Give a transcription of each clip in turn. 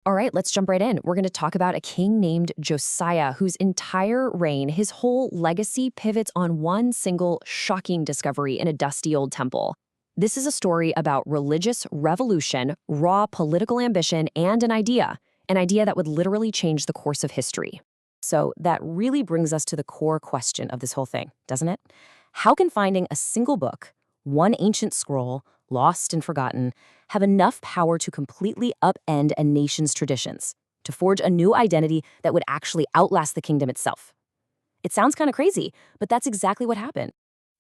All right, let's jump right in. We're going to talk about a king named Josiah, whose entire reign, his whole legacy pivots on one single shocking discovery in a dusty old temple. This is a story about religious revolution, raw political ambition, and an idea that would literally change the course of history. So that really brings us to the core question of this whole thing, doesn't it? How can finding a single book, one ancient scroll, lost and forgotten, have enough power to completely upend a nation's traditions, to forge a new identity that would actually outlast the kingdom itself? It sounds kind of crazy, but that's exactly what happened.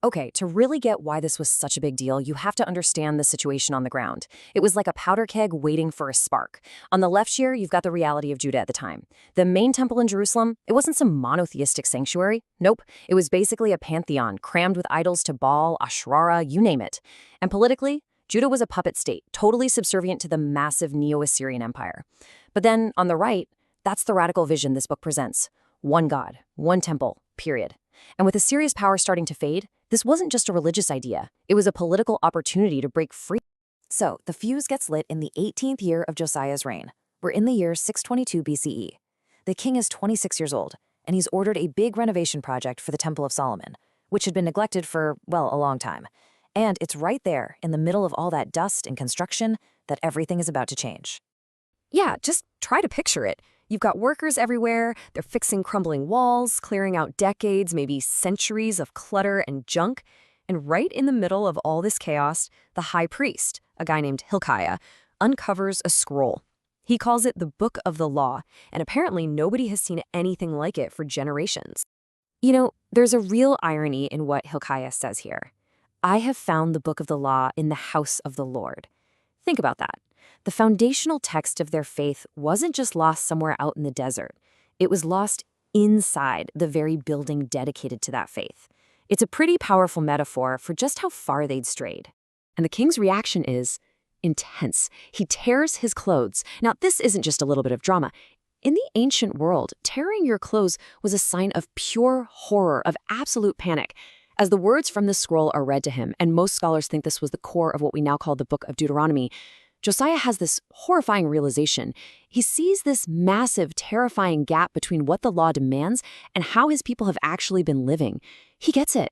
Okay, to really get why this was such a big deal, you have to understand the situation on the ground. It was like a powder keg waiting for a spark. On the left here, you've got the reality of Judah at the time. The main temple in Jerusalem, it wasn't some monotheistic sanctuary. Nope, it was basically a pantheon crammed with idols to Baal, Asherah, you name it. And politically, Judah was a puppet state, totally subservient to the massive Neo-Assyrian Empire. But then, on the right, that's the radical vision this book presents. One God, one temple, period. And with Assyria's power starting to fade, this wasn't just a religious idea. It was a political opportunity to break free. So, the fuse gets lit in the 18th year of Josiah's reign. We're in the year 622 BCE. The king is 26 years old, and he's ordered a big renovation project for the Temple of Solomon, which had been neglected for, well, a long time. And it's right there, in the middle of all that dust and construction, that everything is about to change. Yeah, just try to picture it. You've got workers everywhere, they're fixing crumbling walls, clearing out decades, maybe centuries of clutter and junk. And right in the middle of all this chaos, the high priest, a guy named Hilkiah, uncovers a scroll. He calls it the Book of the Law, and apparently nobody has seen anything like it for generations. You know, there's a real irony in what Hilkiah says here. I have found the Book of the Law in the house of the Lord. Think about that. The foundational text of their faith wasn't just lost somewhere out in the desert. It was lost inside the very building dedicated to that faith. It's a pretty powerful metaphor for just how far they'd strayed. And the king's reaction is intense. He tears his clothes. Now, this isn't just a little bit of drama. In the ancient world, tearing your clothes was a sign of pure horror, of absolute panic. As the words from this scroll are read to him, and most scholars think this was the core of what we now call the Book of Deuteronomy, Josiah has this horrifying realization. He sees this massive, terrifying gap between what the law demands and how his people have actually been living. He gets it.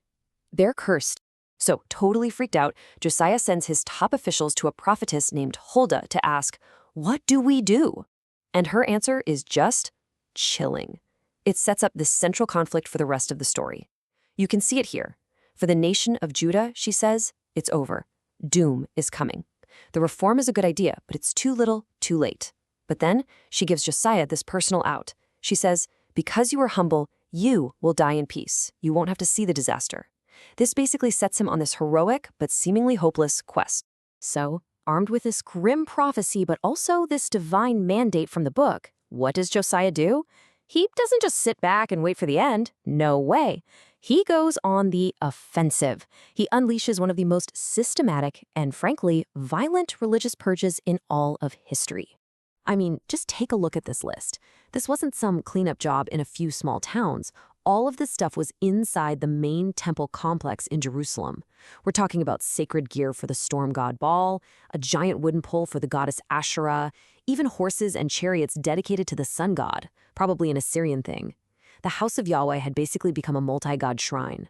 They're cursed. So, totally freaked out, Josiah sends his top officials to a prophetess named Huldah to ask, "What do we do?" And her answer is just chilling. It sets up this central conflict for the rest of the story. You can see it here. For the nation of Judah, she says, it's over. Doom is coming. The reform is a good idea, but it's too little, too late. But then she gives Josiah this personal out. She says, because you are humble, you will die in peace. You won't have to see the disaster. This basically sets him on this heroic but seemingly hopeless quest. So, armed with this grim prophecy but also this divine mandate from the book, what does Josiah do? He doesn't just sit back and wait for the end. No way. He goes on the offensive. He unleashes one of the most systematic and, frankly, violent religious purges in all of history. I mean, just take a look at this list. This wasn't some cleanup job in a few small towns. All of this stuff was inside the main temple complex in Jerusalem. We're talking about sacred gear for the storm god Baal, a giant wooden pole for the goddess Asherah, even horses and chariots dedicated to the sun god, probably an Assyrian thing. The house of Yahweh had basically become a multi-god shrine.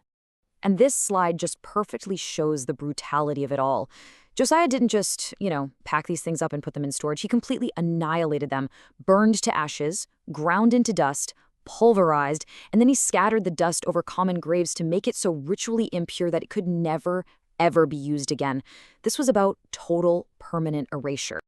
And this slide just perfectly shows the brutality of it all. Josiah didn't just, pack these things up and put them in storage. He completely annihilated them, burned to ashes, ground into dust, pulverized, and then he scattered the dust over common graves to make it so ritually impure that it could never, ever be used again. This was about total, permanent erasure.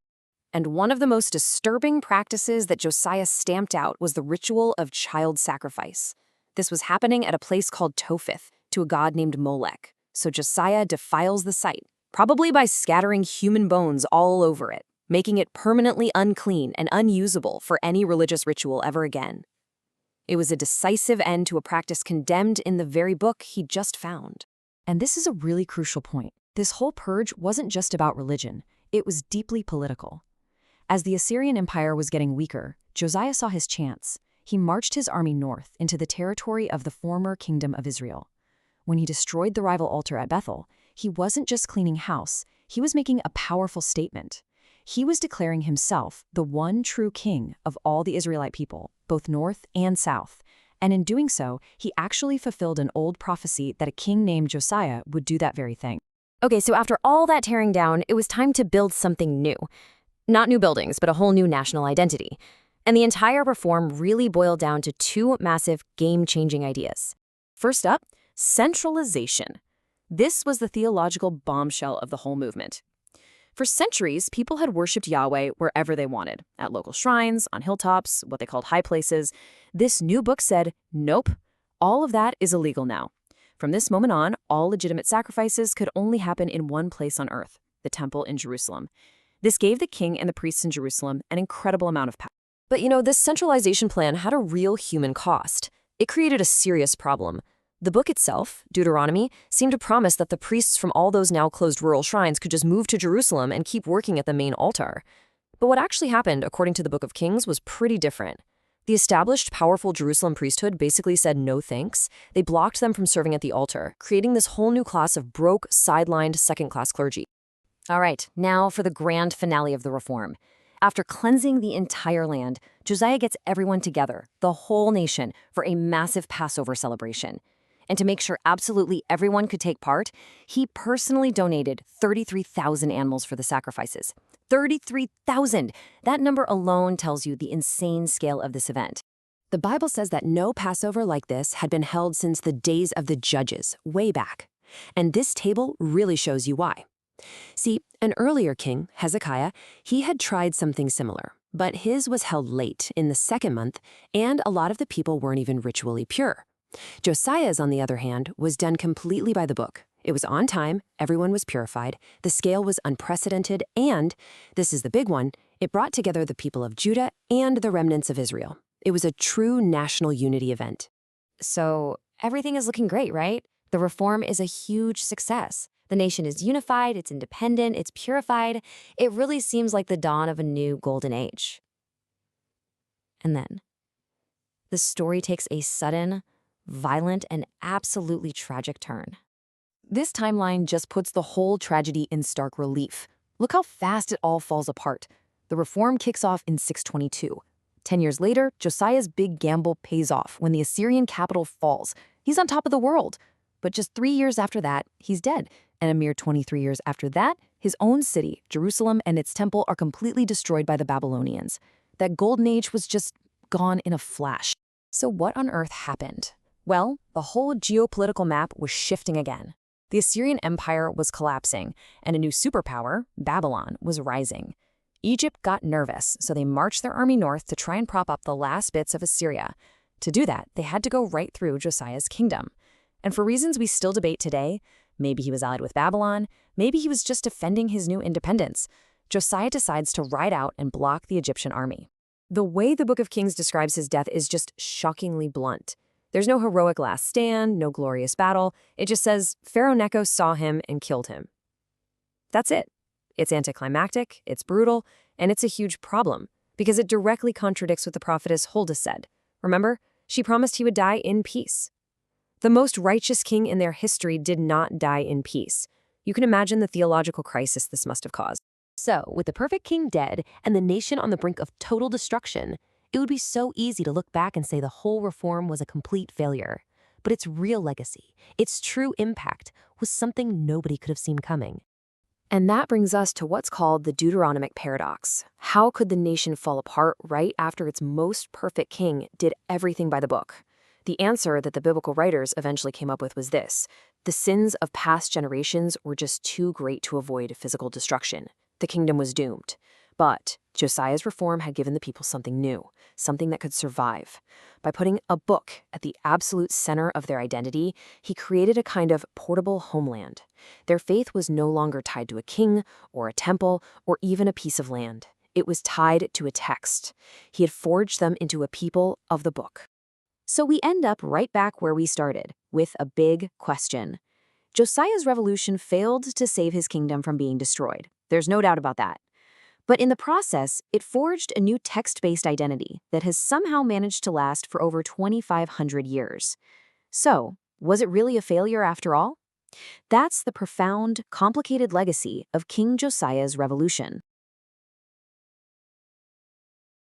And one of the most disturbing practices that Josiah stamped out was the ritual of child sacrifice. This was happening at a place called Topheth, to a god named Molech. So Josiah defiles the site, probably by scattering human bones all over it, making it permanently unclean and unusable for any religious ritual ever again. It was a decisive end to a practice condemned in the very book he just found. And this is a really crucial point. This whole purge wasn't just about religion. It was deeply political. As the Assyrian Empire was getting weaker, Josiah saw his chance. He marched his army north into the territory of the former kingdom of Israel. When he destroyed the rival altar at Bethel, he wasn't just cleaning house, he was making a powerful statement. He was declaring himself the one true king of all the Israelite people, both north and south. And in doing so, he actually fulfilled an old prophecy that a king named Josiah would do that very thing. Okay, so after all that tearing down, it was time to build something new. Not new buildings, but a whole new national identity. And the entire reform really boiled down to two massive, game-changing ideas. First up, centralization. This was the theological bombshell of the whole movement. For centuries, people had worshipped Yahweh wherever they wanted, at local shrines, on hilltops, what they called high places. This new book said, nope, all of that is illegal now. From this moment on, all legitimate sacrifices could only happen in one place on earth, the temple in Jerusalem. This gave the king and the priests in Jerusalem an incredible amount of power. But this centralization plan had a real human cost. It created a serious problem. The book itself, Deuteronomy, seemed to promise that the priests from all those now closed rural shrines could just move to Jerusalem and keep working at the main altar. But what actually happened, according to the Book of Kings, was pretty different. The established, powerful Jerusalem priesthood basically said no thanks. They blocked them from serving at the altar, creating this whole new class of broke, sidelined, second-class clergy. All right, now for the grand finale of the reform. After cleansing the entire land, Josiah gets everyone together, the whole nation, for a massive Passover celebration. And to make sure absolutely everyone could take part, he personally donated 33,000 animals for the sacrifices. 33,000! That number alone tells you the insane scale of this event. The Bible says that no Passover like this had been held since the days of the judges, way back. And this table really shows you why. See, an earlier king, Hezekiah, he had tried something similar, but his was held late in the second month, and a lot of the people weren't even ritually pure. Josiah's, on the other hand, was done completely by the book. It was on time, everyone was purified, the scale was unprecedented, and, this is the big one, it brought together the people of Judah and the remnants of Israel. It was a true national unity event. So, everything is looking great, right? The reform is a huge success. The nation is unified, it's independent, it's purified. It really seems like the dawn of a new golden age. And then, the story takes a sudden, violent, and absolutely tragic turn. This timeline just puts the whole tragedy in stark relief. Look how fast it all falls apart. The reform kicks off in 622. 10 years later, Josiah's big gamble pays off when the Assyrian capital falls. He's on top of the world. But just 3 years after that, he's dead. And a mere 23 years after that, his own city, Jerusalem, and its temple are completely destroyed by the Babylonians. That golden age was just gone in a flash. So what on earth happened? Well, the whole geopolitical map was shifting again. The Assyrian Empire was collapsing, and a new superpower, Babylon, was rising. Egypt got nervous, so they marched their army north to try and prop up the last bits of Assyria. To do that, they had to go right through Josiah's kingdom. And for reasons we still debate today, maybe he was allied with Babylon, maybe he was just defending his new independence, Josiah decides to ride out and block the Egyptian army. The way the Book of Kings describes his death is just shockingly blunt. There's no heroic last stand, no glorious battle. It just says Pharaoh Necho saw him and killed him. That's it. It's anticlimactic, it's brutal, and it's a huge problem because it directly contradicts what the prophetess Huldah said. Remember? She promised he would die in peace. The most righteous king in their history did not die in peace. You can imagine the theological crisis this must have caused. So, with the perfect king dead and the nation on the brink of total destruction, it would be so easy to look back and say the whole reform was a complete failure. But its real legacy, its true impact, was something nobody could have seen coming. And that brings us to what's called the Deuteronomic paradox. How could the nation fall apart right after its most perfect king did everything by the book? The answer that the biblical writers eventually came up with was this: the sins of past generations were just too great to avoid physical destruction. The kingdom was doomed. But Josiah's reform had given the people something new, something that could survive. By putting a book at the absolute center of their identity, he created a kind of portable homeland. Their faith was no longer tied to a king or a temple or even a piece of land. It was tied to a text. He had forged them into a people of the book. So we end up right back where we started, with a big question. Josiah's revolution failed to save his kingdom from being destroyed. There's no doubt about that. But in the process, it forged a new text-based identity that has somehow managed to last for over 2,500 years. So, was it really a failure after all? That's the profound, complicated legacy of King Josiah's revolution.